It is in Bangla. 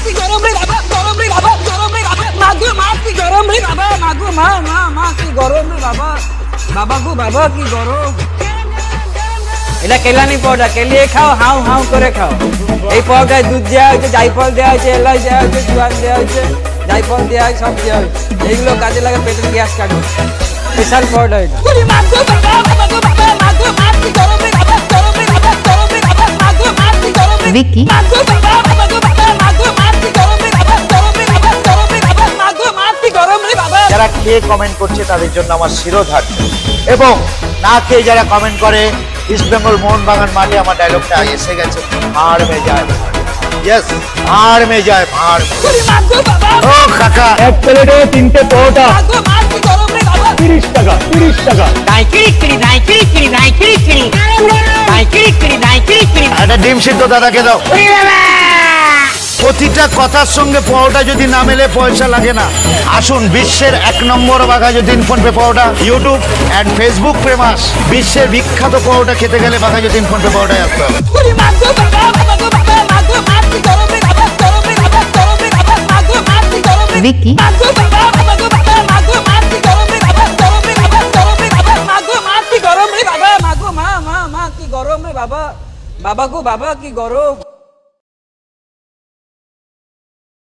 কি গরম রে বাবা, গরম রে বাবা, গরম রে বাবা, মাগো মা কি গরম রে বাবা, মাগো মা মা মা কি গরম রে বাবা, বাবা গো বাবা কি গরম। এটা কেলানি পাউডার, কেলিয়ে খাও, হাউ হাউ করে খাও। এই পাউডার দুধ দেওয়া হয়েছে, জায়ফল দেওয়া হয়েছে, এলাচ দেওয়া হয়েছে, জোয়ান দেওয়া হয়েছে, জায়ফল দেওয়া হয়, সব দেওয়া হয়েছে। এইগুলো কাজে লাগে পেটের গ্যাস কাটবে। স্পেশাল পাউডার এটা। ভিকি যারা খেয়ে কমেন্ট করছে তাদের জন্য আমার শিরোধার্য, এবং না খেয়ে যারা কমেন্ট করে ইস্ট বেঙ্গল মোহনবাগান মাঠে আমার ডায়লগটা এসে গেছে, ভাড় মে যায়, ইয়েস ভাড় মে যায়, ভাড়। ও কাকা, এক প্লেটে 3টে পরোটা 30 টাকা, 30 টাকা। একটা ডিম সিদ্ধ দাদাকে দাও। প্রতিটা কথার সঙ্গে পরোটা যদি না মেলে পয়সা লাগে না। আসুন, বিশ্বের 1 নম্বর Baghajatin PhonePe paratha, YouTube and Facebook famous. বিশ্বের বিখ্যাত পরোটা খেতে গেলে বাঘাযতীন ফোনপে পরোটায় আসতে হবে। ভিকি বাবা গো বাবা কি গরম।